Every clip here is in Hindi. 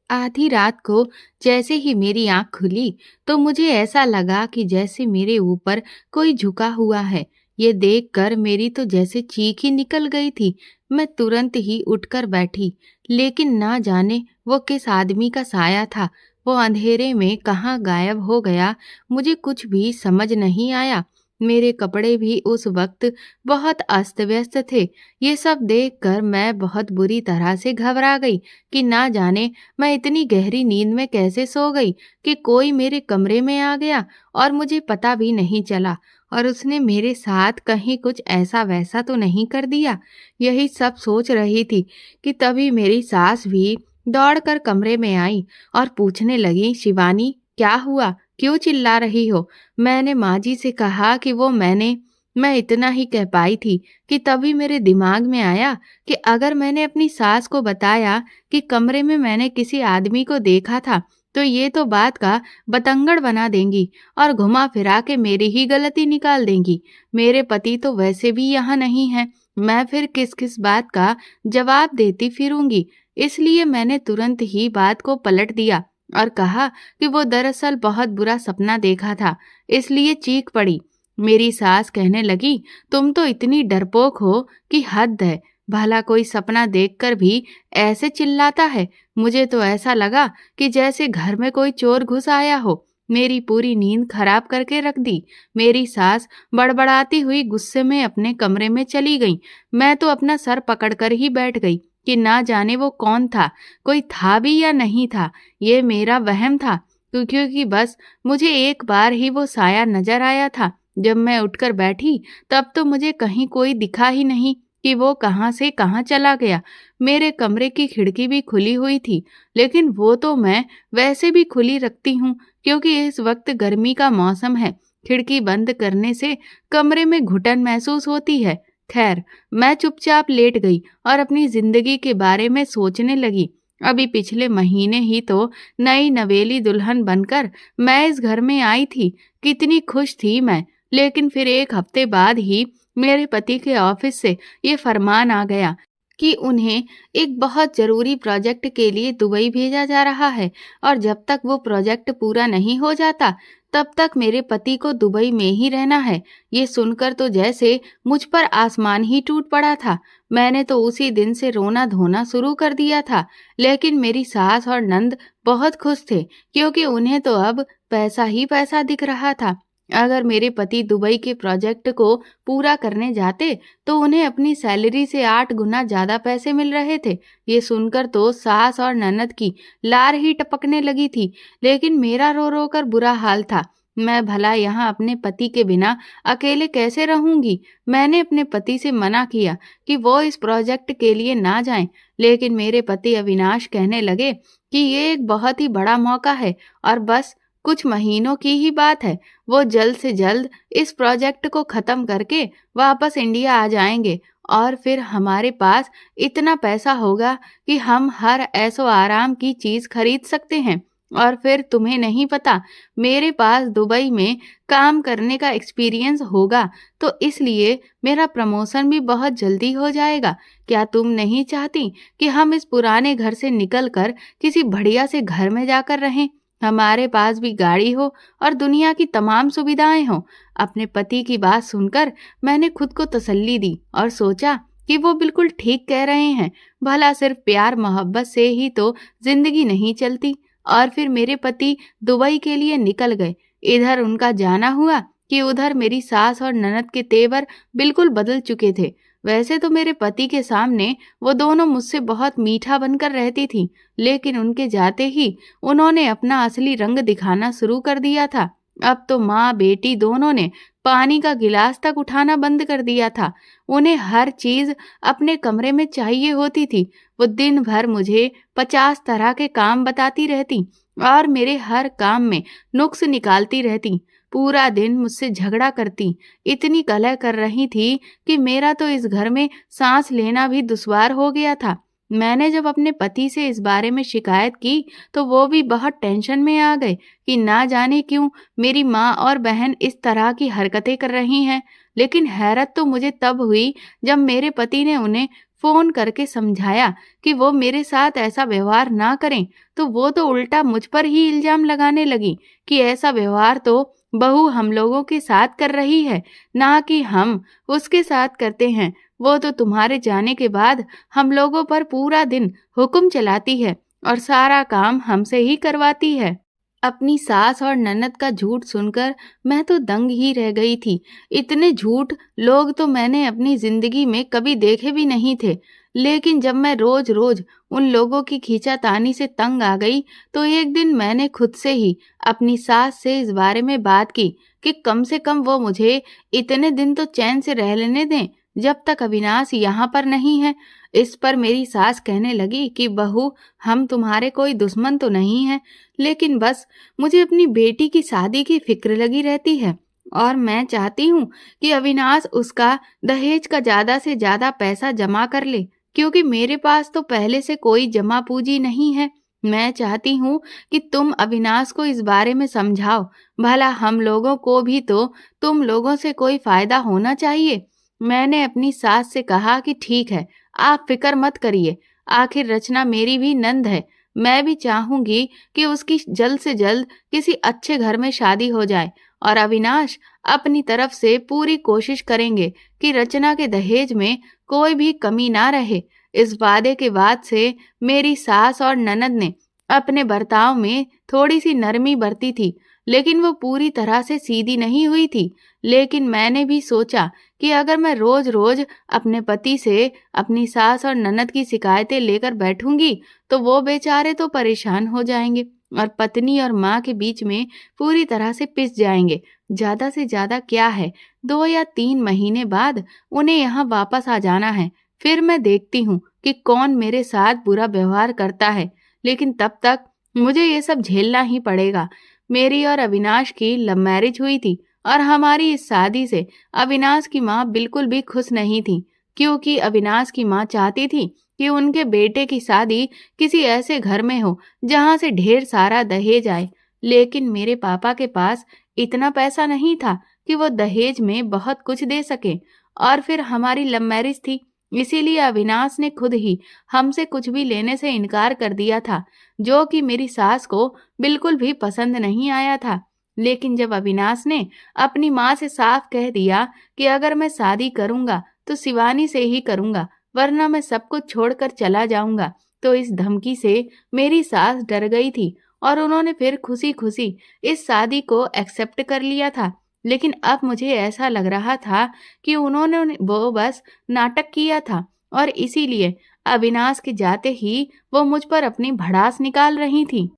आधी रात को जैसे ही मेरी आँख खुली तो मुझे ऐसा लगा कि जैसे मेरे ऊपर कोई झुका हुआ है। ये देखकर मेरी तो जैसे चीख ही निकल गई थी। मैं तुरंत ही उठकर बैठी, लेकिन ना जाने वो किस आदमी का साया था। वो अंधेरे में कहाँ गायब हो गया, मुझे कुछ भी समझ नहीं आया। मेरे कपड़े भी उस वक्त बहुत अस्त-व्यस्त थे। ये सब देखकर मैं बहुत बुरी तरह से घबरा गई कि ना जाने मैं इतनी गहरी नींद में कैसे सो गई कि कोई मेरे कमरे में आ गया और मुझे पता भी नहीं चला, और उसने मेरे साथ कहीं कुछ ऐसा वैसा तो नहीं कर दिया। यही सब सोच रही थी कि तभी मेरी सास भी दौड़कर कमरे में आई और पूछने लगी, शिवानी क्या हुआ, क्यों चिल्ला रही हो? मैंने माँ जी से कहा कि मैं इतना ही कह पाई थी कि तभी मेरे दिमाग में आया कि अगर मैंने अपनी सास को बताया कि कमरे में मैंने किसी आदमी को देखा था, तो ये तो बात का बतंगड़ बना देंगी और घुमा फिरा के मेरी ही गलती निकाल देंगी। मेरे पति तो वैसे भी यहाँ नहीं है, मैं फिर किस किस बात का जवाब देती फिरूंगी। इसलिए मैंने तुरंत ही बात को पलट दिया और कहा कि वो दरअसल बहुत बुरा सपना देखा था, इसलिए चीख पड़ी। मेरी सास कहने लगी, तुम तो इतनी डरपोक हो कि हद है, भला कोई सपना देखकर भी ऐसे चिल्लाता है। मुझे तो ऐसा लगा कि जैसे घर में कोई चोर घुस आया हो। मेरी पूरी नींद खराब करके रख दी। मेरी सास बड़बड़ाती हुई गुस्से में अपने कमरे में चली गई। मैं तो अपना सर पकड़कर ही बैठ गई कि ना जाने वो कौन था, कोई था भी या नहीं था। ये मेरा वहम था, क्योंकि बस मुझे एक बार ही वो साया नजर आया था। जब मैं उठकर बैठी तब तो मुझे कहीं कोई दिखा ही नहीं कि वो कहाँ से कहाँ चला गया। मेरे कमरे की खिड़की भी खुली हुई थी, लेकिन वो तो मैं वैसे भी खुली रखती हूँ क्योंकि इस वक्त गर्मी का मौसम है। खिड़की बंद करने से कमरे में घुटन महसूस होती है। खैर, मैं चुपचाप लेट गई और अपनी जिंदगी के बारे में सोचने लगी। अभी पिछले महीने ही तो नई नवेली दुल्हन बनकर मैं इस घर में आई थी। कितनी खुश थी मैं। लेकिन फिर एक हफ्ते बाद ही मेरे पति के ऑफिस से ये फरमान आ गया कि उन्हें एक बहुत ज़रूरी प्रोजेक्ट के लिए दुबई भेजा जा रहा है, और जब तक वो प्रोजेक्ट पूरा नहीं हो जाता तब तक मेरे पति को दुबई में ही रहना है। ये सुनकर तो जैसे मुझ पर आसमान ही टूट पड़ा था। मैंने तो उसी दिन से रोना धोना शुरू कर दिया था। लेकिन मेरी सास और नंद बहुत खुश थे क्योंकि उन्हें तो अब पैसा ही पैसा दिख रहा था। अगर मेरे पति दुबई के प्रोजेक्ट को पूरा करने जाते तो उन्हें अपनी सैलरी से 8 गुना ज्यादा पैसे मिल रहे थे। ये सुनकर तो सास और ननद की लार ही टपकने लगी थी, लेकिन मेरा रो रो कर बुरा हाल था। मैं भला यहाँ अपने पति के बिना अकेले कैसे रहूंगी। मैंने अपने पति से मना किया कि वो इस प्रोजेक्ट के लिए ना जाएं, लेकिन मेरे पति अविनाश कहने लगे कि ये एक बहुत ही बड़ा मौका है और बस कुछ महीनों की ही बात है। वो जल्द से जल्द इस प्रोजेक्ट को खत्म करके वापस इंडिया आ जाएंगे और फिर हमारे पास इतना पैसा होगा कि हम हर ऐशो आराम की चीज खरीद सकते हैं। और फिर तुम्हें नहीं पता, मेरे पास दुबई में काम करने का एक्सपीरियंस होगा, तो इसलिए मेरा प्रमोशन भी बहुत जल्दी हो जाएगा। क्या तुम नहीं चाहती कि हम इस पुराने घर से निकलकर किसी बढ़िया से घर में जाकर रहें? हमारे पास भी गाड़ी हो और दुनिया की तमाम सुविधाएं हो। अपने पति की बात सुनकर मैंने खुद को तसल्ली दी और सोचा कि वो बिल्कुल ठीक कह रहे हैं। भला सिर्फ प्यार मोहब्बत से ही तो जिंदगी नहीं चलती। और फिर मेरे पति दुबई के लिए निकल गए। इधर उनका जाना हुआ कि उधर मेरी सास और ननद के तेवर बिल्कुल बदल चुके थे। वैसे तो मेरे पति के सामने वो दोनों मुझसे बहुत मीठा बनकर रहती थी, लेकिन उनके जाते ही उन्होंने अपना असली रंग दिखाना शुरू कर दिया था। अब तो माँ बेटी दोनों ने पानी का गिलास तक उठाना बंद कर दिया था। उन्हें हर चीज अपने कमरे में चाहिए होती थी। वो दिन भर मुझे 50 तरह के काम बताती रहती और मेरे हर काम में नुक्स निकालती रहती। पूरा दिन मुझसे झगड़ा करती। इतनी कलह कर रही थी कि मेरा तो इस घर में सांस लेना भी दुश्वार हो गया था। मैंने जब अपने पति से इस बारे में शिकायत की तो वो भी बहुत टेंशन में आ गए कि ना जाने क्यों मेरी माँ और बहन इस तरह की हरकतें कर रही हैं। लेकिन हैरत तो मुझे तब हुई जब मेरे पति ने उन्हें फ़ोन करके समझाया कि वो मेरे साथ ऐसा व्यवहार ना करें, तो वो तो उल्टा मुझ पर ही इल्ज़ाम लगाने लगी कि ऐसा व्यवहार तो बहू हम लोगों के साथ कर रही है, ना कि हम उसके साथ करते हैं। वो तो तुम्हारे जाने के बाद हम लोगों पर पूरा दिन हुक्म चलाती है और सारा काम हमसे ही करवाती है। अपनी सास और ननद का झूठ सुनकर मैं तो दंग ही रह गई थी। इतने झूठ लोग तो मैंने अपनी जिंदगी में कभी देखे भी नहीं थे। लेकिन जब मैं रोज-रोज उन लोगों की खींचातानी से तंग आ गई, तो एक दिन मैंने खुद से ही अपनी सास से इस बारे में बात की कि कम से कम वो मुझे इतने दिन तो चैन से रह लेने दें, जब तक अविनाश यहाँ पर नहीं है। इस पर मेरी सास कहने लगी कि बहू, हम तुम्हारे कोई दुश्मन तो नहीं हैं, लेकिन बस मुझे अपनी बेटी की शादी की फिक्र लगी रहती है और मैं चाहती हूँ कि अविनाश उसका दहेज का ज्यादा से ज्यादा पैसा जमा कर ले, क्योंकि मेरे पास तो पहले से कोई जमा पूंजी नहीं है। मैं चाहती हूँ कि तुम अविनाश को इस बारे में समझाओ, भला हम लोगों को भी तो तुम लोगों से कोई फायदा होना चाहिए। मैंने अपनी सास से कहा कि ठीक है, आप फिक्र मत करिए, आखिर रचना मेरी भी नंद है। मैं भी चाहूंगी कि उसकी जल्द से जल्द किसी अच्छे घर में शादी हो जाए और अविनाश अपनी तरफ से पूरी कोशिश करेंगे कि रचना के दहेज में कोई भी कमी ना रहे। इस वादे के बाद से मेरी सास और ननद ने अपने बर्ताव में थोड़ी सी नरमी बरती थी, लेकिन वो पूरी तरह से सीधी नहीं हुई थी। लेकिन मैंने भी सोचा कि अगर मैं रोज रोज अपने पति से अपनी सास और ननद की शिकायतें लेकर बैठूंगी, तो वो बेचारे तो परेशान हो जाएंगे और पत्नी और माँ के बीच में पूरी तरह से पिस जाएंगे। ज्यादा से ज्यादा क्या है, 2 या 3 महीने बाद उन्हें यहाँ वापस आ जाना है। फिर मैं देखती हूँ कि कौन मेरे साथ बुरा व्यवहार करता है, लेकिन तब तक मुझे ये सब झेलना ही पड़ेगा। मेरी और अविनाश की लव मैरिज हुई थी और हमारी इस शादी से अविनाश की माँ बिल्कुल भी खुश नहीं थी, क्योंकि अविनाश की माँ चाहती थी कि उनके बेटे की शादी किसी ऐसे घर में हो जहाँ से ढेर सारा दहेज आए। लेकिन मेरे पापा के पास इतना पैसा नहीं था कि वो दहेज में बहुत कुछ दे सके, और फिर हमारी लव मैरिज थी, इसीलिए अविनाश ने खुद ही हमसे कुछ भी लेने से इनकार कर दिया था, जो कि मेरी सास को बिल्कुल भी पसंद नहीं आया था। लेकिन जब अविनाश ने अपनी माँ से साफ कह दिया कि अगर मैं शादी करूंगा तो शिवानी से ही करूंगा, वरना मैं सब कुछ छोड़कर चला जाऊंगा, तो इस धमकी से मेरी सास डर गई थी और उन्होंने फिर खुशी खुशी इस शादी को एक्सेप्ट कर लिया था। लेकिन अब मुझे ऐसा लग रहा था कि उन्होंने वो बस नाटक किया था और इसीलिए अविनाश के जाते ही वो मुझ पर अपनी भड़ास निकाल रही थी।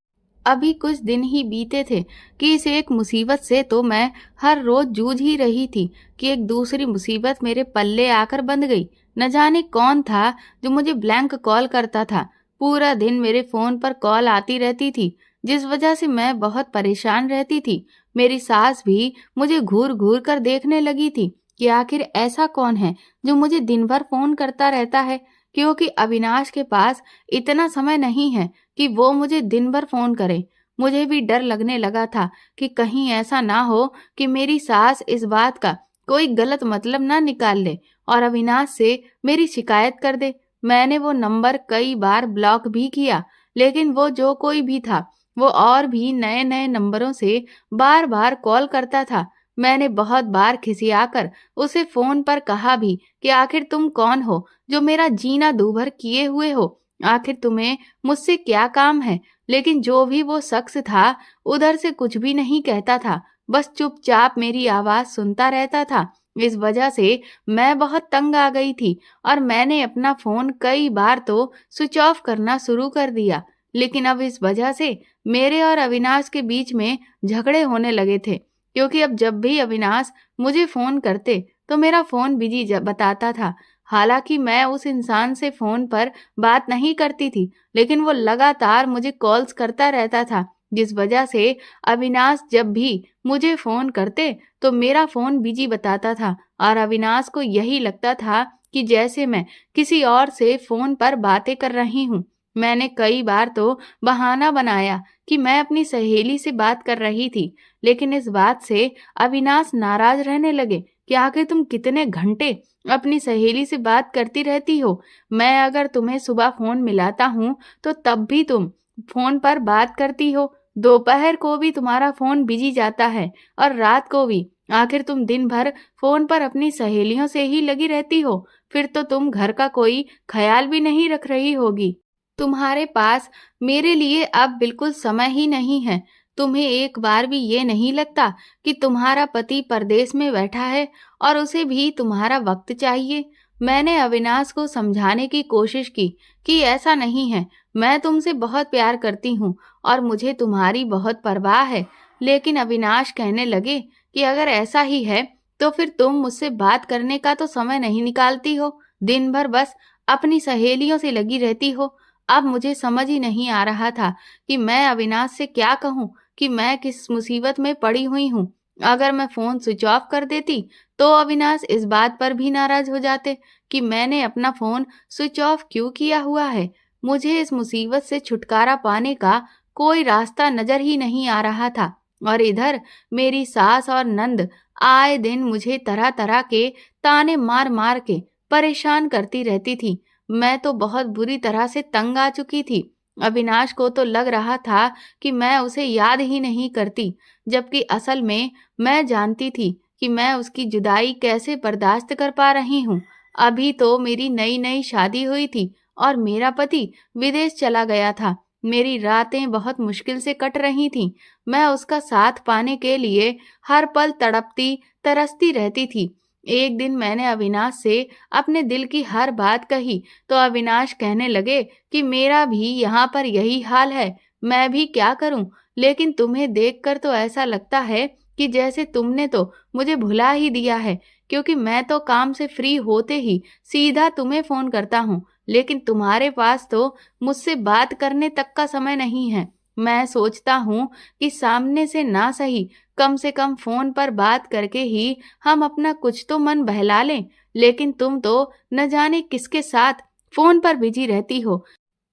अभी कुछ दिन ही बीते थे कि इस एक मुसीबत से तो मैं हर रोज जूझ ही रही थी कि एक दूसरी मुसीबत मेरे पल्ले आकर बंध गई। न जाने कौन था जो मुझे ब्लैंक कॉल करता था। पूरा दिन मेरे फोन पर कॉल आती रहती थी, जिस वजह से मैं बहुत परेशान रहती थी। मेरी सास भी मुझे घूर घूर कर देखने लगी थी कि आखिर ऐसा कौन है जो मुझे दिन भर फोन करता रहता है, क्योंकि अविनाश के पास इतना समय नहीं है कि वो मुझे दिन भर फोन करे। मुझे भी डर लगने लगा था कि कहीं ऐसा ना हो कि मेरी सास इस बात का कोई गलत मतलब ना निकाल ले और अविनाश से मेरी शिकायत कर दे। मैंने वो नंबर कई बार ब्लॉक भी किया, लेकिन वो जो कोई भी था, वो और भी नए नए नंबरों से बार बार कॉल करता था। मैंने बहुत बार खिसियाकर उसे फोन पर कहा भी कि आखिर तुम कौन हो जो मेरा जीना दूभर किए हुए हो, आखिर तुम्हें मुझसे क्या काम है। लेकिन जो भी वो शख्स था, उधर से कुछ भी नहीं कहता था, बस चुपचाप मेरी आवाज सुनता रहता था। इस वजह से मैं बहुत तंग आ गई थी और मैंने अपना फोन कई बार तो स्विच ऑफ करना शुरू कर दिया। लेकिन अब इस वजह से मेरे और अविनाश के बीच में झगड़े होने लगे थे, क्योंकि अब जब भी अविनाश मुझे फोन करते तो मेरा फोन बिजी बताता था। हालांकि मैं उस इंसान से फोन पर बात नहीं करती थी, लेकिन वो लगातार मुझे कॉल्स करता रहता था, जिस वजह से अविनाश जब भी मुझे फोन करते तो मेरा फोन बिजी बताता था और अविनाश को यही लगता था कि जैसे मैं किसी और से फोन पर बातें कर रही हूँ। मैंने कई बार तो बहाना बनाया कि मैं अपनी सहेली से बात कर रही थी, लेकिन इस बात से अविनाश नाराज रहने लगे कि आखिर तुम कितने घंटे अपनी सहेली से बात करती रहती हो। मैं अगर तुम्हें सुबह फ़ोन मिलाता हूँ, तो तब भी तुम फ़ोन पर बात करती हो। दोपहर को भी तुम्हारा फ़ोन बिज़ी जाता है और रात को भी। आखिर तुम दिन भर फ़ोन पर अपनी सहेलियों से ही लगी रहती हो। फिर तो तुम घर का कोई ख़याल भी नहीं रख रही होगी। तुम्हारे पास मेरे लिए अब बिल्कुल समय ही नहीं है। तुम्हें एक बार भी ये नहीं लगता कि तुम्हारा पति परदेश में बैठा है और उसे भी तुम्हारा वक्त चाहिए। मैंने अविनाश को समझाने की कोशिश की कि ऐसा नहीं है, मैं तुमसे बहुत प्यार करती हूँ और मुझे तुम्हारी बहुत परवाह है। लेकिन अविनाश कहने लगे कि अगर ऐसा ही है तो फिर तुम मुझसे बात करने का तो समय नहीं निकालती हो, दिन भर बस अपनी सहेलियों से लगी रहती हो। अब मुझे समझ ही नहीं आ रहा था कि मैं अविनाश से क्या कहूँ कि मैं किस मुसीबत में पड़ी हुई हूँ। अगर मैं फ़ोन स्विच ऑफ कर देती, तो अविनाश इस बात पर भी नाराज़ हो जाते कि मैंने अपना फ़ोन स्विच ऑफ क्यों किया हुआ है। मुझे इस मुसीबत से छुटकारा पाने का कोई रास्ता नज़र ही नहीं आ रहा था और इधर मेरी सास और नंद आए दिन मुझे तरह-तरह के ताने मार-मार के परेशान करती रहती थी। मैं तो बहुत बुरी तरह से तंग आ चुकी थी। अविनाश को तो लग रहा था कि मैं उसे याद ही नहीं करती, जबकि असल में मैं जानती थी कि मैं उसकी जुदाई कैसे बर्दाश्त कर पा रही हूँ। अभी तो मेरी नई-नई शादी हुई थी और मेरा पति विदेश चला गया था। मेरी रातें बहुत मुश्किल से कट रही थीं। मैं उसका साथ पाने के लिए हर पल तड़पती, तरसती रहती थी। एक दिन मैंने अविनाश से अपने दिल की हर बात कही, तो अविनाश कहने लगे कि मेरा भी यहाँ पर यही हाल है, मैं भी क्या करूँ? लेकिन तुम्हें देखकर तो ऐसा लगता है कि जैसे तुमने तो मुझे भुला ही दिया है, क्योंकि मैं तो काम से फ्री होते ही सीधा तुम्हें फ़ोन करता हूँ, लेकिन तुम्हारे पास तो मुझसे बात करने तक का समय नहीं है। मैं सोचता हूँ कि सामने से ना सही, कम से कम फ़ोन पर बात करके ही हम अपना कुछ तो मन बहला लें, लेकिन तुम तो न जाने किसके साथ फ़ोन पर बिजी रहती हो।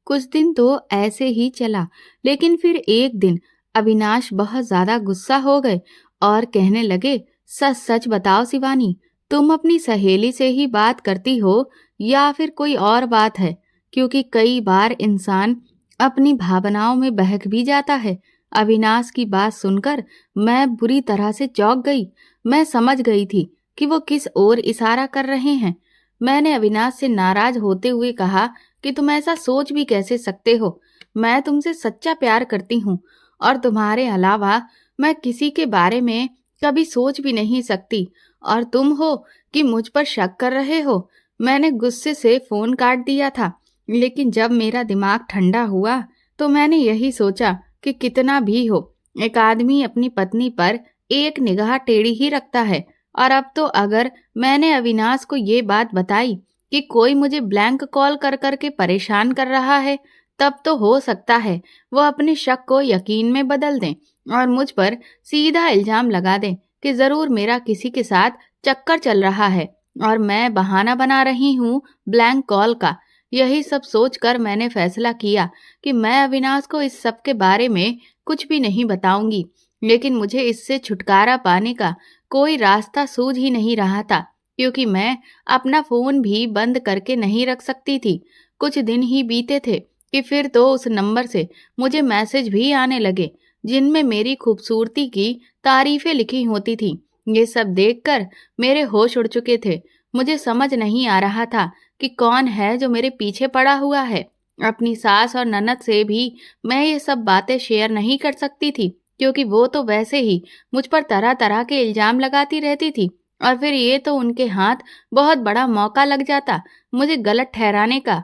कुछ दिन तो ऐसे ही चला, लेकिन फिर एक दिन अविनाश बहुत ज़्यादा गुस्सा हो गए और कहने लगे, सच-सच बताओ शिवानी, तुम अपनी सहेली से ही बात करती हो या फिर कोई और बात है? क्योंकि कई बार इंसान अपनी भावनाओं में बहक भी जाता है। अविनाश की बात सुनकर मैं बुरी तरह से चौंक गई। मैं समझ गई थी कि वो किस ओर इशारा कर रहे हैं। मैंने अविनाश से नाराज होते हुए कहा कि तुम ऐसा सोच भी कैसे सकते हो? मैं तुमसे सच्चा प्यार करती हूँ और तुम्हारे अलावा मैं किसी के बारे में कभी सोच भी नहीं सकती और तुम हो कि मुझ पर शक कर रहे हो। मैंने गुस्से से फ़ोन काट दिया था, लेकिन जब मेरा दिमाग ठंडा हुआ तो मैंने यही सोचा कि कितना भी हो, एक आदमी अपनी पत्नी पर एक निगाह टेढ़ी ही रखता है। और अब तो अगर मैंने अविनाश को ये बात बताई कि कोई मुझे ब्लैंक कॉल कर कर के परेशान कर रहा है, तब तो हो सकता है वो अपने शक को यकीन में बदल दें और मुझ पर सीधा इल्जाम लगा दें कि ज़रूर मेरा किसी के साथ चक्कर चल रहा है और मैं बहाना बना रही हूँ ब्लैंक कॉल का। यही सब सोचकर मैंने फैसला किया कि मैं अविनाश को इस सब के बारे में कुछ भी नहीं बताऊंगी, लेकिन मुझे इससे छुटकारा पाने का कोई रास्ता सूझ ही नहीं रहा था, क्योंकि मैं अपना फ़ोन भी बंद करके नहीं रख सकती थी। कुछ दिन ही बीते थे कि फिर तो उस नंबर से मुझे मैसेज भी आने लगे, जिनमें मेरी खूबसूरती की तारीफ़ें लिखी होती थीं। ये सब देखकर मेरे होश उड़ चुके थे। मुझे समझ नहीं आ रहा था कि कौन है जो मेरे पीछे पड़ा हुआ है। अपनी सास और ननद से भी मैं ये सब बातें शेयर नहीं कर सकती थी, क्योंकि वो तो वैसे ही मुझ पर तरह-तरह के इल्ज़ाम लगाती रहती थी और फिर ये तो उनके हाथ बहुत बड़ा मौका लग जाता मुझे गलत ठहराने का।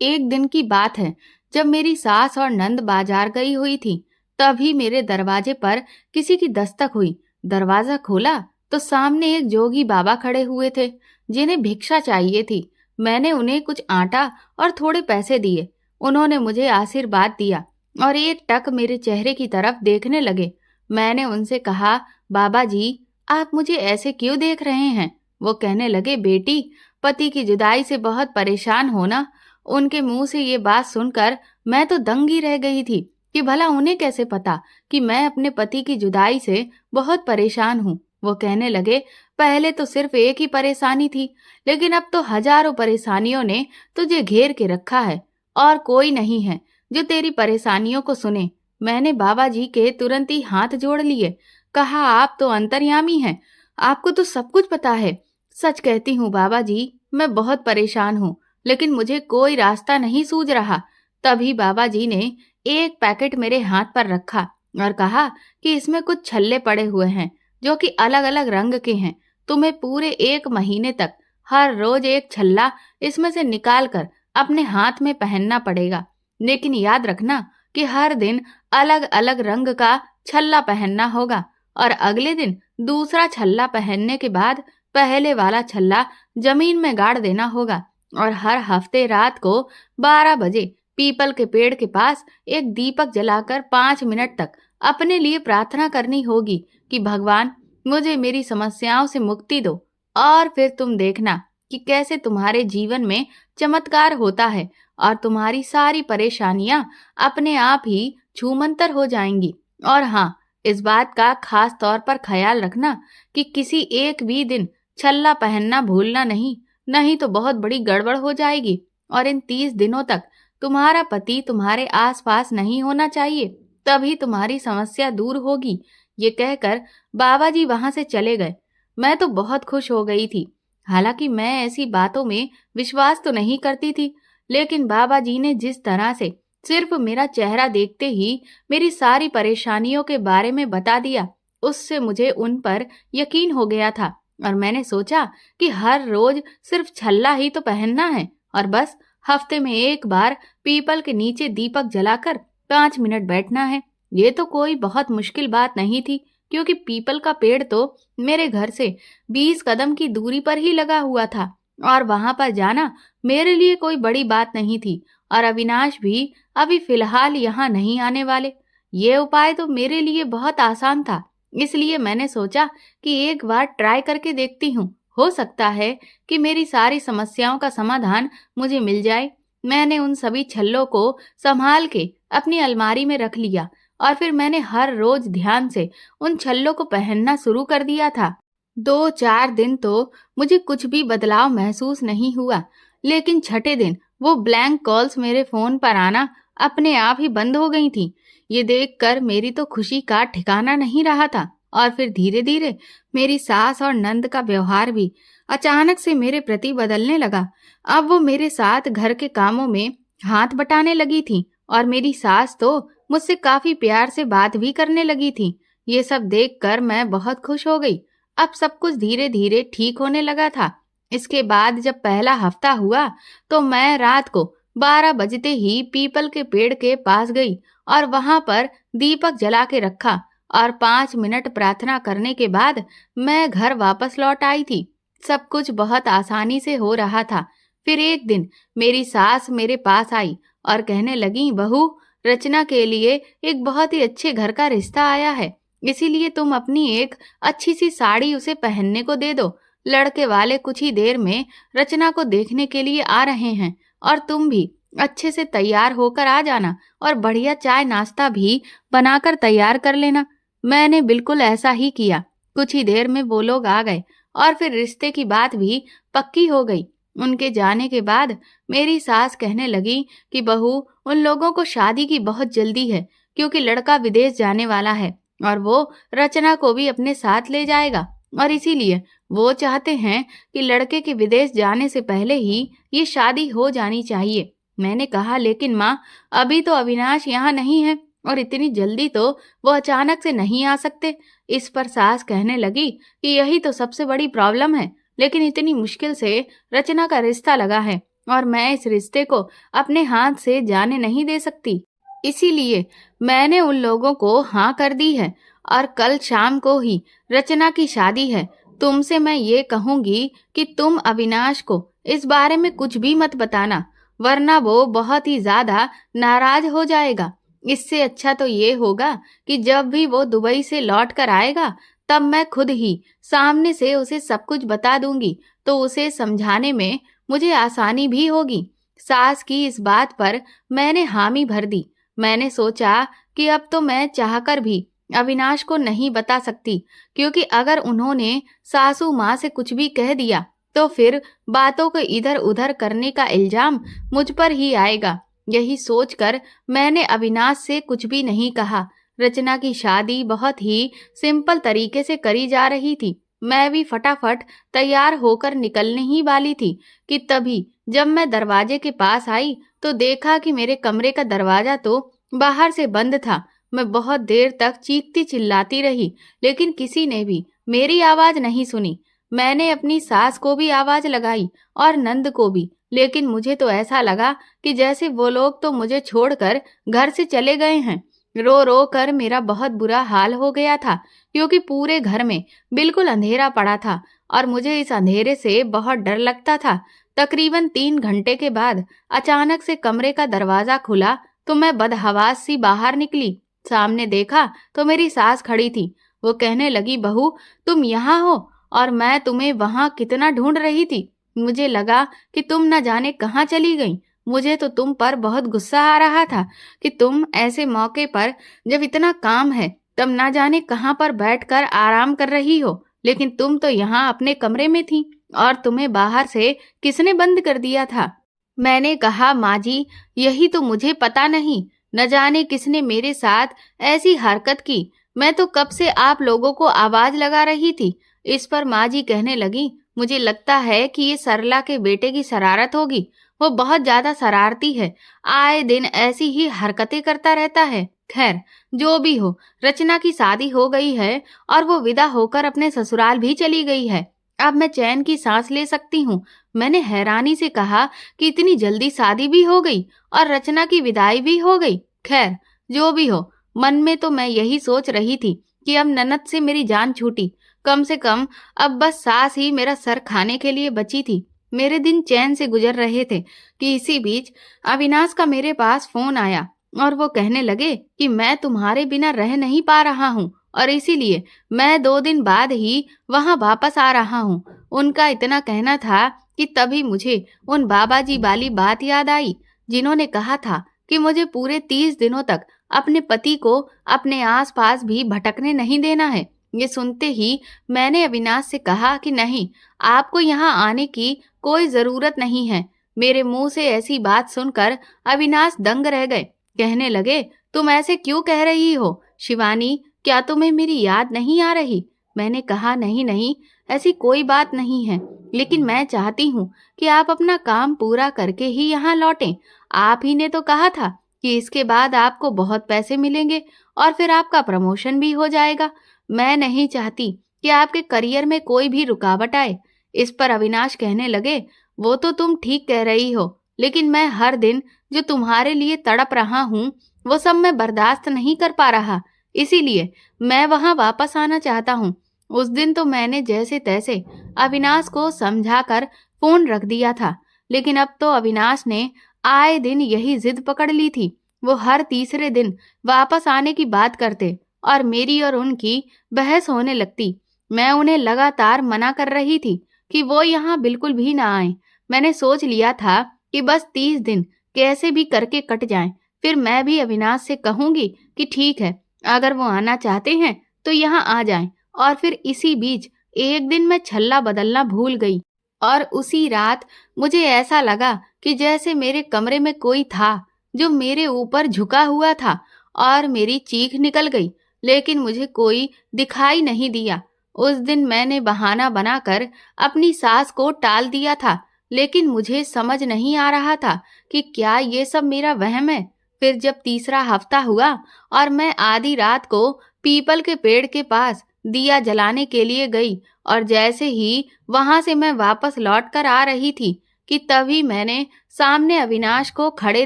एक दिन की बात है, जब मेरी सास और नंद बाजार गई हुई थी, तभी मेरे दरवाजे पर किसी की दस्तक हुई। दरवाज़ा खोला तो सामने एक जोगी बाबा खड़े हुए थे, जिन्हें भिक्षा चाहिए थी। मैंने उन्हें कुछ आटा और थोड़े पैसे दिए। उन्होंने मुझे आशीर्वाद दिया और एक टक मेरे चेहरे की तरफ देखने लगे। मैंने उनसे कहा, बाबा जी, आप मुझे ऐसे क्यों देख रहे हैं? वो कहने लगे, बेटी, पति की जुदाई से बहुत परेशान हो ना? उनके मुंह से ये बात सुनकर मैं तो दंग ही रह गई थी कि भला उन्हें कैसे पता कि मैं अपने पति की जुदाई से बहुत परेशान हूँ। वो कहने लगे, पहले तो सिर्फ एक ही परेशानी थी, लेकिन अब तो हजारों परेशानियों ने तुझे घेर के रखा है और कोई नहीं है जो तेरी परेशानियों को सुने। मैंने बाबा जी के तुरंत ही हाथ जोड़ लिए। कहा, आप तो अंतर्यामी हैं, आपको तो सब कुछ पता है। सच कहती हूँ बाबा जी, मैं बहुत परेशान हूँ, लेकिन मुझे कोई रास्ता नहीं सूझ रहा। तभी बाबा जी ने एक पैकेट मेरे हाथ पर रखा और कहा कि इसमें कुछ छल्ले पड़े हुए हैं जो कि अलग अलग रंग के हैं। तुम्हें पूरे 1 महीने तक हर रोज एक छल्ला इसमें से निकाल कर अपने हाथ में पहनना पड़ेगा। लेकिन याद रखना कि हर दिन अलग अलग रंग का छल्ला पहनना होगा और अगले दिन दूसरा छल्ला पहनने के बाद पहले वाला छल्ला जमीन में गाड़ देना होगा। और हर हफ्ते रात को 12 बजे पीपल के पेड़ के पास एक दीपक जलाकर 5 मिनट तक अपने लिए प्रार्थना करनी होगी कि भगवान, मुझे मेरी समस्याओं से मुक्ति दो। और फिर तुम देखना कि कैसे तुम्हारे जीवन में चमत्कार होता है और तुम्हारी सारी परेशानियां अपने आप ही छूमंतर हो जाएंगी। और हाँ, इस बात का खास तौर पर ख्याल रखना कि किसी एक भी दिन छल्ला पहनना भूलना नहीं, नहीं तो बहुत बड़ी गड़बड़ हो जाएगी। और इन 30 दिनों तक तुम्हारा पति तुम्हारे आसपास नहीं होना चाहिए, तभी तुम्हारी समस्या दूर होगी। ये कहकर बाबा जी वहां से चले गए। मैं तो बहुत खुश हो गई थी। हालांकि मैं ऐसी बातों में विश्वास तो नहीं करती थी, लेकिन बाबा जी ने जिस तरह से सिर्फ मेरा चेहरा देखते ही मेरी सारी परेशानियों के बारे में बता दिया, उससे मुझे उन पर यकीन हो गया था। और मैंने सोचा कि हर रोज सिर्फ छल्ला ही तो पहनना है और बस हफ्ते में एक बार पीपल के नीचे दीपक जलाकर 5 मिनट बैठना है। ये तो कोई बहुत मुश्किल बात नहीं थी, क्योंकि पीपल का पेड़ तो मेरे घर से 20 कदम की दूरी पर ही लगा हुआ था और वहां पर जाना मेरे लिए कोई बड़ी बात नहीं थी। और अविनाश भी अभी फिलहाल यहाँ नहीं आने वाले। ये उपाय तो मेरे लिए बहुत आसान था, इसलिए मैंने सोचा कि एक बार ट्राई करके देखती हूँ। हो सकता है कि मेरी सारी समस्याओं का समाधान मुझे मिल जाए। मैंने उन सभी छल्लों को संभाल के अपनी अलमारी में रख लिया और फिर मैंने हर रोज ध्यान से उन छल्लों को पहनना शुरू कर दिया था। 2-4 दिन तो मुझे कुछ भी बदलाव महसूस नहीं हुआ, लेकिन छठे दिन वो ब्लैंक कॉल्स मेरे फोन पर आना अपने आप ही बंद हो गई थी। ये देखकर मेरी तो खुशी का ठिकाना नहीं रहा था। और फिर धीरे धीरे मेरी सास और नंद का व्यवहार भी अचानक से मेरे प्रति बदलने लगा। अब वो मेरे साथ घर के कामों में हाथ बटाने लगी थी और मेरी सास तो मुझसे काफी प्यार से बात भी करने लगी थी। ये सब देखकर मैं बहुत खुश हो गई। अब सब कुछ धीरे धीरे ठीक होने लगा था। इसके बाद जब पहला हफ्ता हुआ तो मैं रात को 12 बजते ही पीपल के पेड़ के पास गई और वहां पर दीपक जला के रखा और 5 मिनट प्रार्थना करने के बाद मैं घर वापस लौट आई थी। सब कुछ बहुत आसानी से हो रहा था। फिर एक दिन मेरी सास मेरे पास आई और कहने लगी, बहू, रचना के लिए एक बहुत ही अच्छे घर का रिश्ता आया है, इसीलिए तुम अपनी एक अच्छी सी साड़ी उसे पहनने को दे दो। लड़के वाले कुछ ही देर में रचना को देखने के लिए आ रहे हैं और तुम भी अच्छे से तैयार होकर आ जाना और बढ़िया चाय नाश्ता भी बनाकर तैयार कर लेना। मैंने बिल्कुल ऐसा ही किया। कुछ ही देर में वो लोग आ गए और फिर रिश्ते की बात भी पक्की हो गई। उनके जाने के बाद मेरी सास कहने लगी कि बहू, उन लोगों को शादी की बहुत जल्दी है, क्योंकि लड़का विदेश जाने वाला है और वो रचना को भी अपने साथ ले जाएगा और इसीलिए वो चाहते हैं कि लड़के के विदेश जाने से पहले ही ये शादी हो जानी चाहिए। मैंने कहा, लेकिन माँ, अभी तो अविनाश यहाँ नहीं है और इतनी जल्दी तो वो अचानक से नहीं आ सकते। इस पर सास कहने लगी कि यही तो सबसे बड़ी प्रॉब्लम है, लेकिन इतनी मुश्किल से रचना का रिश्ता लगा है और मैं इस रिश्ते को अपने हाथ से जाने नहीं दे सकती। इसीलिए मैंने उन लोगों को हाँ कर दी है और कल शाम को ही रचना की शादी है। तुमसे मैं ये कहूंगी कि तुम अविनाश को इस बारे में कुछ भी मत बताना, वरना वो बहुत ही ज्यादा नाराज हो जाएगा। इससे अच्छा तो ये होगा कि जब भी वो दुबई से लौट कर आएगा तब मैं खुद ही सामने से उसे सब कुछ बता दूंगी, तो उसे समझाने में मुझे आसानी भी होगी। सास की इस बात पर मैंने हामी भर दी। मैंने सोचा कि अब तो मैं चाहकर भी अविनाश को नहीं बता सकती, क्योंकि अगर उन्होंने सासू माँ से कुछ भी कह दिया तो फिर बातों को इधर उधर करने का इल्जाम मुझ पर ही आएगा। यही सोचकर मैंने अविनाश से कुछ भी नहीं कहा। रचना की शादी बहुत ही सिंपल तरीके से करी जा रही थी। मैं भी फटाफट तैयार होकर निकलने ही वाली थी कि तभी जब मैं दरवाजे के पास आई तो देखा कि मेरे कमरे का दरवाजा तो बाहर से बंद था। मैं बहुत देर तक चीखती चिल्लाती रही, लेकिन किसी ने भी मेरी आवाज नहीं सुनी। मैंने अपनी सास को भी आवाज लगाई और नंद को भी, लेकिन मुझे तो ऐसा लगा कि जैसे वो लोग तो मुझे छोड़कर घर से चले गए हैं। रो रो कर मेरा बहुत बुरा हाल हो गया था, क्योंकि पूरे घर में बिल्कुल अंधेरा पड़ा था और मुझे इस अंधेरे से बहुत डर लगता था। तकरीबन 3 घंटे के बाद अचानक से कमरे का दरवाजा खुला तो मैं बदहवास सी बाहर निकली। सामने देखा तो मेरी सास खड़ी थी। वो कहने लगी, बहू तुम यहाँ हो और मैं तुम्हें वहां कितना ढूंढ रही थी। मुझे लगा कि तुम न जाने कहाँ चली गई। मुझे तो तुम पर बहुत गुस्सा आ रहा था कि तुम ऐसे मौके पर, जब इतना काम है, तब ना जाने कहाँ पर बैठकर आराम कर रही हो, लेकिन तुम तो यहाँ अपने कमरे में थी और तुम्हें बाहर से किसने बंद कर दिया था। मैंने कहा, माँ जी यही तो मुझे पता नहीं, न जाने किसने मेरे साथ ऐसी हरकत की। मैं तो कब से आप लोगों को आवाज लगा रही थी। इस पर माँ जी कहने लगी, मुझे लगता है कि ये सरला के बेटे की शरारत होगी। वो बहुत ज्यादा शरारती है, आए दिन ऐसी ही हरकतें करता रहता है। खैर जो भी हो, रचना की शादी हो गई है और वो विदा होकर अपने ससुराल भी चली गई है। अब मैं चैन की सांस ले सकती हूँ। मैंने हैरानी से कहा कि इतनी जल्दी शादी भी हो गई और रचना की विदाई भी हो गई। खैर जो भी हो, मन में तो मैं यही सोच रही थी कि अब ननद से मेरी जान छूटी। कम से कम अब बस सास ही मेरा सर खाने के लिए बची थी। मेरे दिन चैन से गुजर रहे थे कि इसी बीच अविनाश का मेरे पास फोन आया और वो कहने लगे कि मैं तुम्हारे बिना रह नहीं पा रहा हूँ और इसीलिए मैं 2 दिन बाद ही वहां वापस आ रहा हूँ। उनका इतना कहना था कि तभी मुझे उन बाबा जी वाली बात याद आई, जिन्होंने कहा था कि मुझे पूरे 30 दिनों तक अपने पति को अपने आसपास भी भटकने नहीं देना है। ये सुनते ही मैंने अविनाश से कहा कि नहीं, आपको यहाँ आने की कोई जरूरत नहीं है। मेरे मुंह से ऐसी बात सुनकर अविनाश दंग रह गए। कहने लगे, तुम ऐसे क्यों कह रही हो शिवानी, क्या तुम्हें मेरी याद नहीं आ रही? मैंने कहा, नहीं नहीं, ऐसी कोई बात नहीं है, लेकिन मैं चाहती हूँ कि आप अपना काम पूरा करके ही यहाँ लौटें। आप ही ने तो कहा था कि इसके बाद आपको बहुत पैसे मिलेंगे और फिर आपका प्रमोशन भी हो जाएगा। मैं नहीं चाहती कि आपके करियर में कोई भी रुकावट आए। इस पर अविनाश कहने लगे, वो तो तुम ठीक कह रही हो, लेकिन मैं हर दिन जो तुम्हारे लिए तड़प रहा हूँ वो सब मैं बर्दाश्त नहीं कर पा रहा, इसीलिए मैं वहां वापस आना चाहता हूँ। उस दिन तो मैंने जैसे तैसे अविनाश को समझाकर फोन रख दिया था, लेकिन अब तो अविनाश ने आए दिन यही जिद पकड़ ली थी। वो हर तीसरे दिन वापस आने की बात करते और मेरी और उनकी बहस होने लगती। मैं उन्हें लगातार मना कर रही थी कि वो यहाँ बिल्कुल भी ना आए। मैंने सोच लिया था कि बस 30 दिन कैसे भी करके कट जाएं, फिर मैं भी अविनाश से कहूंगी कि ठीक है, अगर वो आना चाहते हैं तो यहाँ आ जाएं। और फिर इसी बीच एक दिन मैं छल्ला बदलना भूल गई और उसी रात मुझे ऐसा लगा कि जैसे मेरे कमरे में कोई था जो मेरे ऊपर झुका हुआ था और मेरी चीख निकल गई, लेकिन मुझे कोई दिखाई नहीं दिया। उस दिन मैंने बहाना बनाकर अपनी सास को टाल दिया था, लेकिन मुझे समझ नहीं आ रहा था कि क्या ये सब मेरा वहम है। फिर जब तीसरा हफ्ता हुआ और मैं आधी रात को पीपल के पेड़ के पास दिया जलाने के लिए गई और जैसे ही वहां से मैं वापस लौट कर आ रही थी कि तभी मैंने सामने अविनाश को खड़े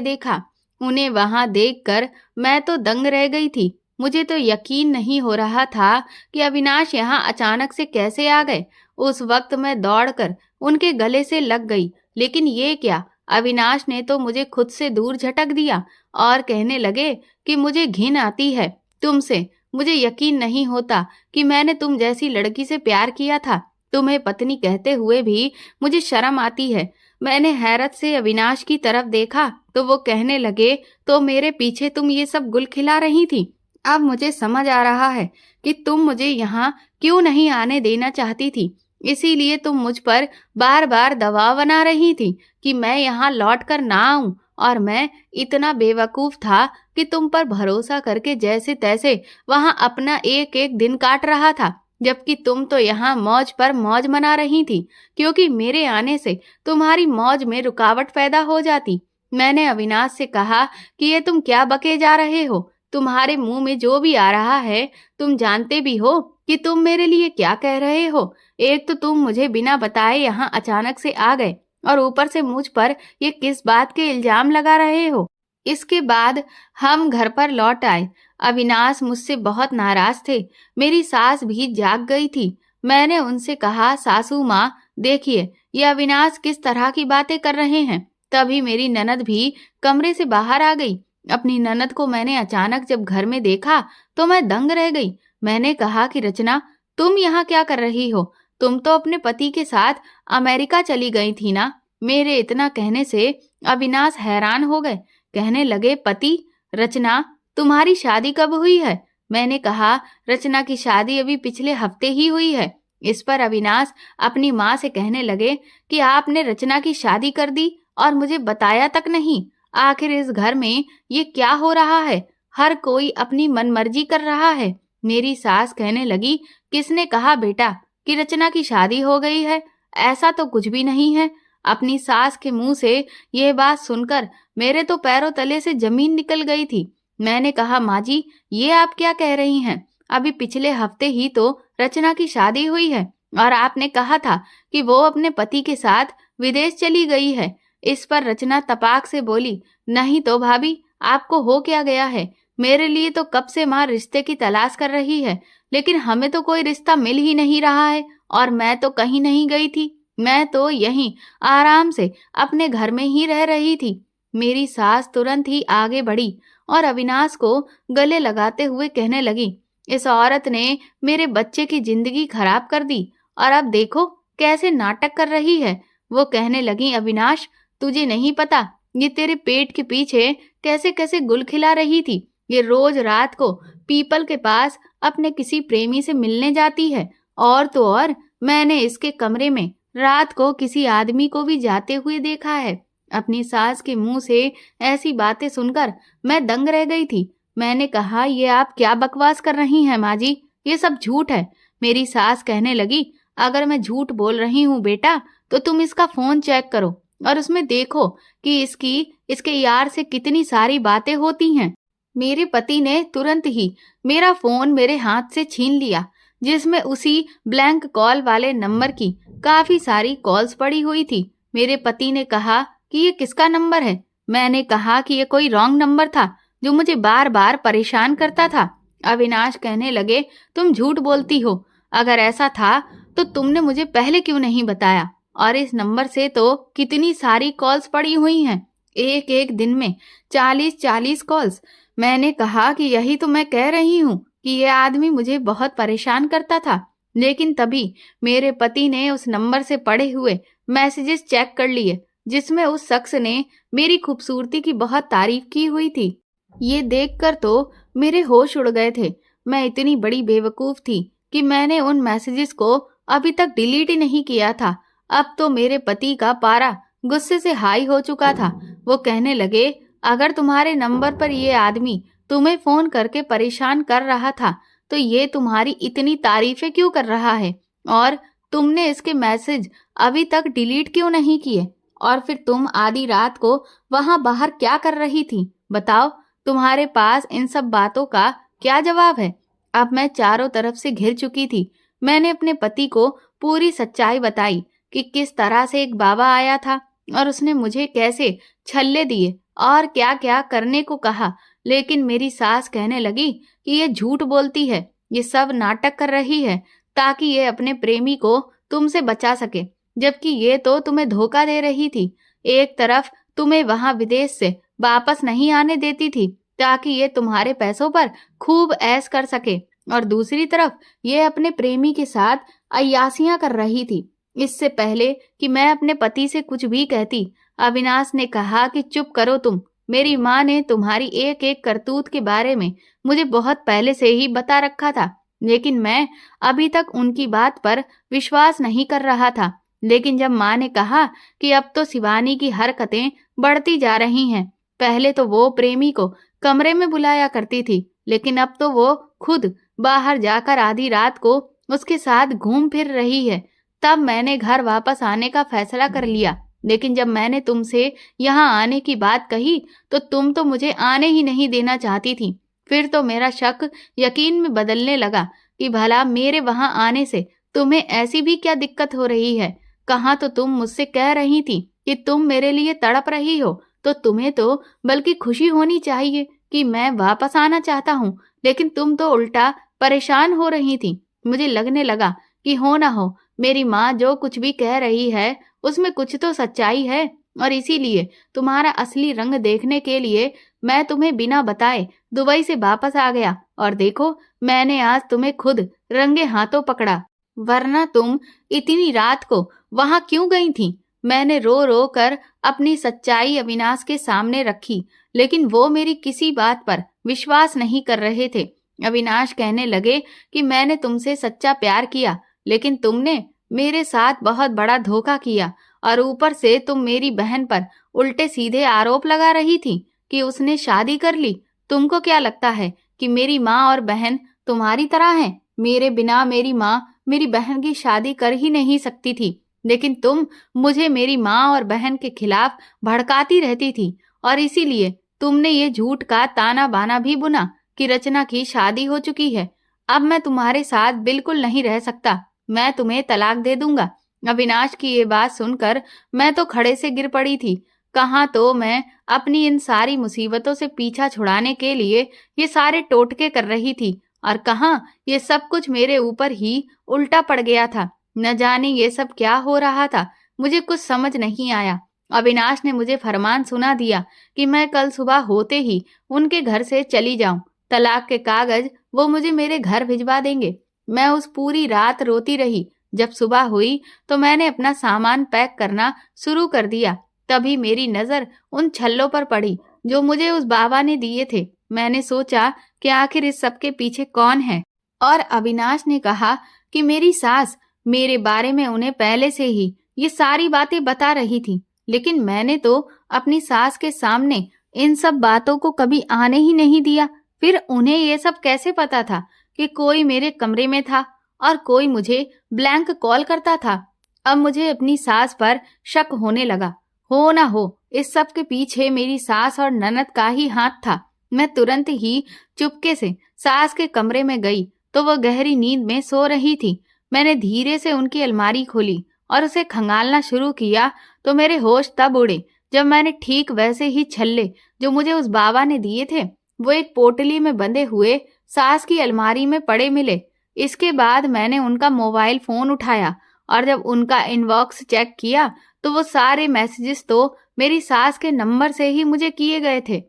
देखा। उन्हें वहां देखकर मैं तो दंग रह गई थी। मुझे तो यकीन नहीं हो रहा था कि अविनाश यहाँ अचानक से कैसे आ गए। उस वक्त मैं दौड़कर उनके गले से लग गई, लेकिन ये क्या, अविनाश ने तो मुझे खुद से दूर झटक दिया और कहने लगे कि मुझे घिन आती है तुमसे। मुझे यकीन नहीं होता कि मैंने तुम जैसी लड़की से प्यार किया था। तुम्हें पत्नी कहते हुए भी मुझे शर्म आती है। मैंने हैरत से अविनाश की तरफ देखा तो वो कहने लगे, तो मेरे पीछे तुम ये सब गुल खिला रही थी? अब मुझे समझ आ रहा है कि तुम मुझे यहाँ क्यों नहीं आने देना चाहती थी। इसीलिए तुम मुझ पर बार-बार दबाव बना रही थी कि मैं यहाँ लौट कर ना आऊं, और मैं इतना बेवकूफ था कि तुम पर भरोसा करके जैसे तैसे वहाँ अपना एक-एक दिन काट रहा था, जबकि तुम तो यहाँ मौज पर मौज मना रही थी, क्योंकि मेरे आने से तुम्हारी मौज में रुकावट पैदा हो जाती। मैंने अविनाश से कहा कि ये तुम क्या बके जा रहे हो? तुम्हारे मुंह में जो भी आ रहा है, तुम जानते भी हो कि तुम मेरे लिए क्या कह रहे हो। एक तो तुम मुझे बिना बताए यहाँ अचानक से आ गए, और ऊपर से मुझ पर ये किस बात के इल्जाम लगा रहे हो। इसके बाद हम घर पर लौट आए। अविनाश मुझसे बहुत नाराज थे। मेरी सास भी जाग गई थी। मैंने उनसे कहा, सासू माँ, देखिए ये अविनाश किस तरह की बातें कर रहे हैं। तभी मेरी ननद भी कमरे से बाहर आ गई। अपनी ननद को मैंने अचानक जब घर में देखा तो मैं दंग रह गई। मैंने कहा कि रचना, तुम यहाँ क्या कर रही हो? तुम तो अपने पति के साथ अमेरिका चली गई थी ना। मेरे इतना कहने से अविनाश हैरान हो गए। कहने लगे, पति? रचना, तुम्हारी शादी कब हुई है? मैंने कहा, रचना की शादी अभी पिछले हफ्ते ही हुई है। इस पर अविनाश अपनी माँ से कहने लगे कि आपने रचना की शादी कर दी और मुझे बताया तक नहीं। आखिर इस घर में ये क्या हो रहा है? हर कोई अपनी मनमर्जी कर रहा है। मेरी सास कहने लगी, किसने कहा बेटा कि रचना की शादी हो गई है? ऐसा तो कुछ भी नहीं है। अपनी सास के मुंह से ये बात सुनकर मेरे तो पैरों तले से जमीन निकल गई थी। मैंने कहा, माँ जी, ये आप क्या कह रही हैं? अभी पिछले हफ्ते ही तो रचना की शादी हुई है, और आपने कहा था कि वो अपने पति के साथ विदेश चली गई है। इस पर रचना तपाक से बोली, नहीं तो भाभी, आपको हो क्या गया है? मेरे लिए तो कब से माँ रिश्ते की तलाश कर रही है, लेकिन हमें तो कोई रिश्ता मिल ही नहीं रहा है। और मैं तो कहीं नहीं गई थी, मैं तो यहीं आराम से अपने घर में ही रह रही थी। मेरी सास तुरंत ही आगे बढ़ी और अविनाश को गले लगाते हुए कहने लगी, इस औरत ने मेरे बच्चे की जिंदगी खराब कर दी, और अब देखो कैसे नाटक कर रही है। वो कहने लगी, अविनाश, तुझे नहीं पता ये तेरे पेट के पीछे कैसे कैसे गुल खिला रही थी। ये रोज रात को पीपल के पास अपने किसी प्रेमी से मिलने जाती है, और तो और मैंने इसके कमरे में रात को किसी आदमी को भी जाते हुए देखा है। अपनी सास के मुंह से ऐसी बातें सुनकर मैं दंग रह गई थी। मैंने कहा, ये आप क्या बकवास कर रही हैं माँ जी? ये सब झूठ है। मेरी सास कहने लगी, अगर मैं झूठ बोल रही हूँ बेटा, तो तुम इसका फोन चेक करो और उसमें देखो कि इसके यार से कितनी सारी बातें होती हैं। मेरे पति ने तुरंत ही मेरा फोन मेरे हाथ से छीन लिया, जिसमें उसी ब्लैंक कॉल वाले नंबर की काफी सारी कॉल्स पड़ी हुई थी। मेरे पति ने कहा कि ये किसका नंबर है? मैंने कहा कि ये कोई रॉन्ग नंबर था जो मुझे बार बार परेशान करता था। अविनाश कहने लगे, तुम झूठ बोलती हो। अगर ऐसा था तो तुमने मुझे पहले क्यों नहीं बताया? और इस नंबर से तो कितनी सारी कॉल्स पड़ी हुई हैं, एक एक दिन में 40-40 कॉल्स। मैंने कहा कि यही तो मैं कह रही हूँ कि ये आदमी मुझे बहुत परेशान करता था। लेकिन तभी मेरे पति ने उस नंबर से पड़े हुए मैसेजेस चेक कर लिए, जिसमें उस शख्स ने मेरी खूबसूरती की बहुत तारीफ की हुई थी। ये देखकर तो मेरे होश उड़ गए थे। मैं इतनी बड़ी बेवकूफ थी कि मैंने उन मैसेजेस को अभी तक डिलीट ही नहीं किया था। अब तो मेरे पति का पारा गुस्से से हाई हो चुका था। वो कहने लगे, अगर तुम्हारे नंबर पर ये आदमी तुम्हें फोन करके परेशान कर रहा था तो ये तुम्हारी इतनी तारीफें क्यों कर रहा है? और तुमने इसके मैसेज अभी तक डिलीट क्यों नहीं किए? और फिर तुम आधी रात को वहां बाहर क्या कर रही थी? बताओ, तुम्हारे पास इन सब बातों का क्या जवाब है? अब मैं चारों तरफ से घिर चुकी थी। मैंने अपने पति को पूरी सच्चाई बताई कि किस तरह से एक बाबा आया था और उसने मुझे कैसे छल्ले दिए और क्या क्या करने को कहा। लेकिन मेरी सास कहने लगी कि ये झूठ बोलती है, ये सब नाटक कर रही है ताकि ये अपने प्रेमी को तुमसे बचा सके, जबकि ये तो तुम्हें धोखा दे रही थी। एक तरफ तुम्हें वहां विदेश से वापस नहीं आने देती थी ताकि ये तुम्हारे पैसों पर खूब ऐश कर सके, और दूसरी तरफ ये अपने प्रेमी के साथ अय्यासियां कर रही थी। इससे पहले कि मैं अपने पति से कुछ भी कहती, अविनाश ने कहा कि चुप करो तुम, मेरी माँ ने तुम्हारी एक एक करतूत के बारे में मुझे बहुत पहले से ही बता रखा था, लेकिन मैं अभी तक उनकी बात पर विश्वास नहीं कर रहा था। लेकिन जब माँ ने कहा कि अब तो शिवानी की हरकतें बढ़ती जा रही हैं, पहले तो वो प्रेमी को कमरे में बुलाया करती थी, लेकिन अब तो वो खुद बाहर जाकर आधी रात को उसके साथ घूम फिर रही है। तब मैंने घर वापस आने का फैसला कर लिया। लेकिन जब मैंने तुमसे यहाँ आने की बात कही तो तुम तो मुझे आने ही नहीं देना चाहती थी। फिर तो मेरा शक यकीन में बदलने लगा कि भला मेरे वहां आने से तुम्हें ऐसी भी क्या दिक्कत हो रही है। कहाँ तो तुम मुझसे कह रही थी कि तुम मेरे लिए तड़प रही हो, तो तुम्हें तो बल्कि खुशी होनी चाहिए कि मैं वापस आना चाहता हूँ, लेकिन तुम तो उल्टा परेशान हो रही थी। मुझे लगने लगा कि हो ना हो मेरी माँ जो कुछ भी कह रही है उसमें कुछ तो सच्चाई है, और इसीलिए तुम्हारा असली रंग देखने के लिए मैं तुम्हें बिना बताए दुबई से वापस आ गया। और देखो, मैंने आज तुम्हें खुद रंगे हाथों पकड़ा, वरना तुम इतनी रात को वहां क्यों गई थी? मैंने रो रो कर अपनी सच्चाई अविनाश के सामने रखी, लेकिन वो मेरी किसी बात पर विश्वास नहीं कर रहे थे। अविनाश कहने लगे कि मैंने तुमसे सच्चा प्यार किया, लेकिन तुमने मेरे साथ बहुत बड़ा धोखा किया, और ऊपर से तुम मेरी बहन पर उल्टे सीधे आरोप लगा रही थी कि उसने शादी कर ली। तुमको क्या लगता है कि मेरी माँ और बहन तुम्हारी तरह हैं? मेरे बिना मेरी माँ मेरी बहन की शादी कर ही नहीं सकती थी, लेकिन तुम मुझे मेरी माँ और बहन के खिलाफ भड़काती रहती थी, और इसीलिए तुमने ये झूठ का ताना बाना भी बुना कि रचना की शादी हो चुकी है। अब मैं तुम्हारे साथ बिल्कुल नहीं रह सकता, मैं तुम्हें तलाक दे दूंगा। अविनाश की ये बात सुनकर मैं तो खड़े से गिर पड़ी थी। कहाँ तो मैं अपनी इन सारी मुसीबतों से पीछा छुड़ाने के लिए ये सारे टोटके कर रही थी, और कहाँ ये सब कुछ मेरे ऊपर ही उल्टा पड़ गया था। न जाने ये सब क्या हो रहा था, मुझे कुछ समझ नहीं आया। अविनाश ने मुझे फरमान सुना दिया कि मैं कल सुबह होते ही उनके घर से चली जाऊं। तलाक के कागज वो मुझे मेरे घर भिजवा देंगे। मैं उस पूरी रात रोती रही। जब सुबह हुई तो मैंने अपना सामान पैक करना शुरू कर दिया। तभी मेरी नजर उन छल्लों पर पड़ी जो मुझे उस बाबा ने दिए थे। मैंने सोचा कि आखिर इस सब के पीछे कौन है, और अविनाश ने कहा कि मेरी सास मेरे बारे में उन्हें पहले से ही ये सारी बातें बता रही थी। लेकिन मैंने तो अपनी सास के सामने इन सब बातों को कभी आने ही नहीं दिया। फिर उन्हें ये सब कैसे पता था कि कोई मेरे कमरे में था और कोई मुझे ब्लैंक कॉल करता था? अब मुझे अपनी सास पर शक होने लगा। हो ना हो इस सब के पीछे मेरी सास और ननद का ही हाथ था। मैं तुरंत ही चुपके से सास के कमरे में गई तो वह गहरी नींद में सो रही थी। मैंने धीरे से उनकी अलमारी खोली और उसे खंगालना शुरू किया तो मेरे होश तब उड़े जब मैंने ठीक वैसे ही छल्ले जो मुझे उस बाबा ने दिए थे वो एक पोटली में बंधे हुए सास की अलमारी में पड़े मिले। इसके बाद मैंने उनका मोबाइल फोन उठाया और जब उनका इनबॉक्स चेक किया तो वो सारे मैसेजेस तो मेरी सास के नंबर से ही मुझे किए गए थे।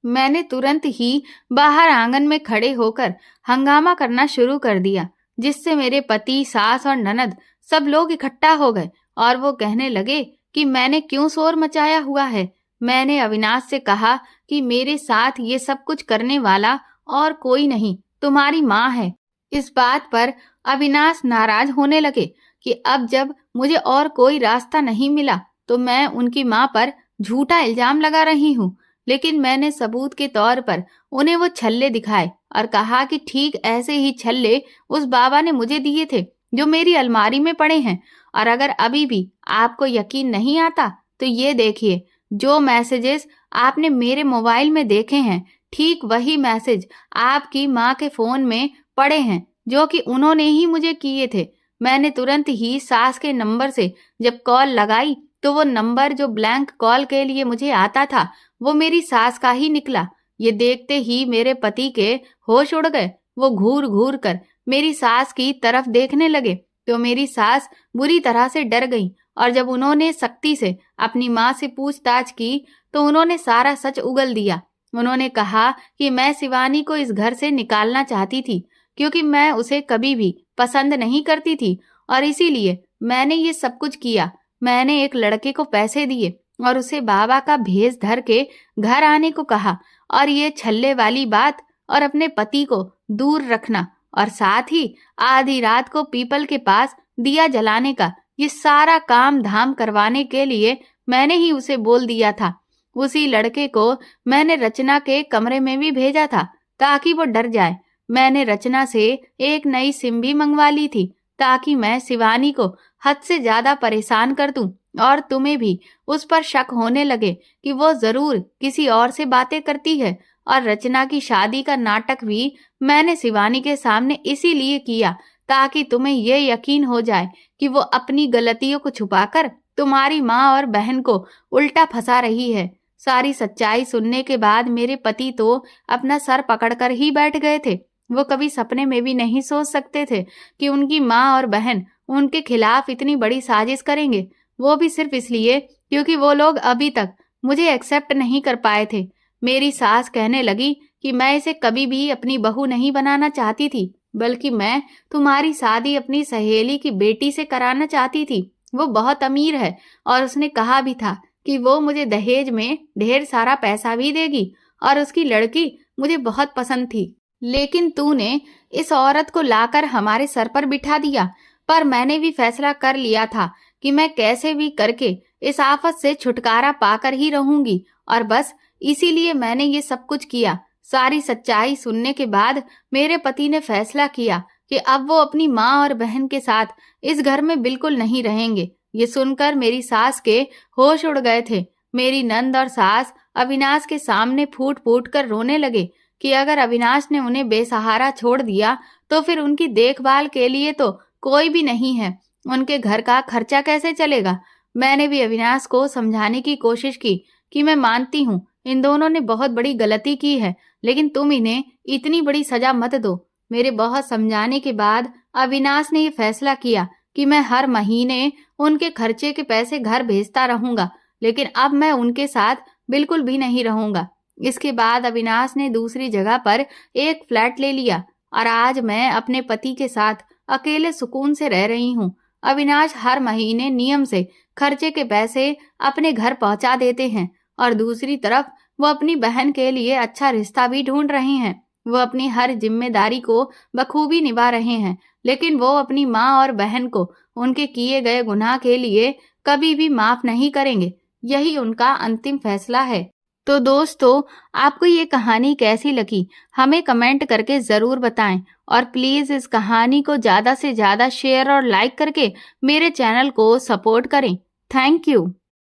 मैंने तुरंत ही बाहर आंगन में खड़े होकर हंगामा करना शुरू कर दिया, जिससे मेरे पति, सास और ननद सब लोग इकट्ठा हो गए और वो कहने लगे कि मैंने क्यों शोर मचाया हुआ है। मैंने अविनाश से कहा कि मेरे साथ ये सब कुछ करने वाला और कोई नहीं, तुम्हारी माँ है। इस बात पर अविनाश नाराज होने लगे कि अब जब मुझे और कोई रास्ता नहीं मिला तो मैं उनकी माँ पर झूठा इल्जाम लगा रही हूँ। लेकिन मैंने सबूत के तौर पर उन्हें वो छल्ले दिखाए और कहा कि ठीक ऐसे ही छल्ले उस बाबा ने मुझे दिए थे जो मेरी अलमारी में पड़े हैं। और अगर अभी भी आपको यकीन नहीं आता तो ये देखिए, जो मैसेजेस आपने मेरे मोबाइल में देखे हैं ठीक वही मैसेज आपकी माँ के फोन में पड़े हैं जो कि उन्होंने ही मुझे किए थे। मैंने तुरंत ही सास के नंबर से जब कॉल लगाई तो वो नंबर जो ब्लैंक कॉल के लिए मुझे आता था वो मेरी सास का ही निकला। ये देखते ही मेरे पति के होश उड़ गए। वो घूर घूर कर मेरी सास की तरफ देखने लगे तो मेरी सास बुरी तरह से डर गई, और जब उन्होंने सख्ती से अपनी माँ से पूछताछ की तो उन्होंने सारा सच उगल दिया। उन्होंने कहा कि मैं शिवानी को इस घर से निकालना चाहती थी क्योंकि मैं उसे कभी भी पसंद नहीं करती थी और इसीलिए मैंने ये सब कुछ किया। मैंने एक लड़के को पैसे दिए और उसे बाबा का भेष धर के घर आने को कहा, और ये छल्ले वाली बात और अपने पति को दूर रखना, और साथ ही आधी रात को पीपल के पास दिया जलाने का, ये सारा काम धाम करवाने के लिए मैंने ही उसे बोल दिया था। उसी लड़के को मैंने रचना के कमरे में भी भेजा था ताकि वो डर जाए। मैंने रचना से एक नई सिम भी मंगवा ली थी ताकि मैं शिवानी को हद से ज्यादा परेशान कर दूं और तुम्हें भी उस पर शक होने लगे कि वो जरूर किसी और से बातें करती है। और रचना की शादी का नाटक भी मैंने शिवानी के सामने इसीलिए किया ताकि तुम्हें ये यकीन हो जाए कि वो अपनी गलतियों को छुपाकर तुम्हारी माँ और बहन को उल्टा फंसा रही है। सारी सच्चाई सुनने के बाद मेरे पति तो अपना सर पकड़कर ही बैठ गए थे। वो कभी सपने में भी नहीं सोच सकते थे कि उनकी माँ और बहन उनके खिलाफ इतनी बड़ी साजिश करेंगे, वो भी सिर्फ इसलिए क्योंकि वो लोग अभी तक मुझे एक्सेप्ट नहीं कर पाए थे। मेरी सास कहने लगी कि मैं इसे कभी भी अपनी बहू नहीं बनाना चाहती थी, बल्कि मैं तुम्हारी शादी अपनी सहेली की बेटी से कराना चाहती थी। वो बहुत अमीर है और उसने कहा भी था कि वो मुझे दहेज में ढेर सारा पैसा भी देगी, और उसकी लड़की मुझे बहुत पसंद थी। लेकिन तूने इस औरत को लाकर हमारे सर पर बिठा दिया। पर मैंने भी फैसला कर लिया था कि मैं कैसे भी करके इस आफत से छुटकारा पाकर ही रहूंगी, और बस इसीलिए मैंने ये सब कुछ किया। सारी सच्चाई सुनने के बाद मेरे पति ने फैसला किया कि अब वो अपनी माँ और बहन के साथ इस घर में बिल्कुल नहीं रहेंगे। ये सुनकर मेरी सास के होश उड़ गए थे। मेरी नंद और सास अविनाश के सामने फूट फूट कर रोने लगे कि अगर अविनाश ने उन्हें बेसहारा छोड़ दिया तो फिर उनकी देखभाल के लिए तो कोई भी नहीं है, उनके घर का खर्चा कैसे चलेगा। मैंने भी अविनाश को समझाने की कोशिश की कि मैं मानती हूँ इन दोनों ने बहुत बड़ी गलती की है, लेकिन तुम इन्हें इतनी बड़ी सजा मत दो। मेरे बहुत समझाने के बाद अविनाश ने ये फैसला किया कि मैं हर महीने उनके खर्चे के पैसे घर भेजता रहूंगा, लेकिन अब मैं उनके साथ बिल्कुल भी नहीं रहूंगा। इसके बाद अविनाश ने दूसरी जगह पर एक फ्लैट ले लिया और आज मैं अपने पति के साथ अकेले सुकून से रह रही हूँ। अविनाश हर महीने नियम से खर्चे के पैसे अपने घर पहुंचा देते हैं और दूसरी तरफ वो अपनी बहन के लिए अच्छा रिश्ता भी ढूंढ रहे हैं। वो अपनी हर जिम्मेदारी को बखूबी निभा रहे हैं, लेकिन वो अपनी माँ और बहन को उनके किए गए गुनाह के लिए कभी भी माफ नहीं करेंगे। यही उनका अंतिम फैसला है। तो दोस्तों, आपको ये कहानी कैसी लगी हमें कमेंट करके ज़रूर बताएं, और प्लीज़ इस कहानी को ज़्यादा से ज़्यादा शेयर और लाइक करके मेरे चैनल को सपोर्ट करें। Thank you.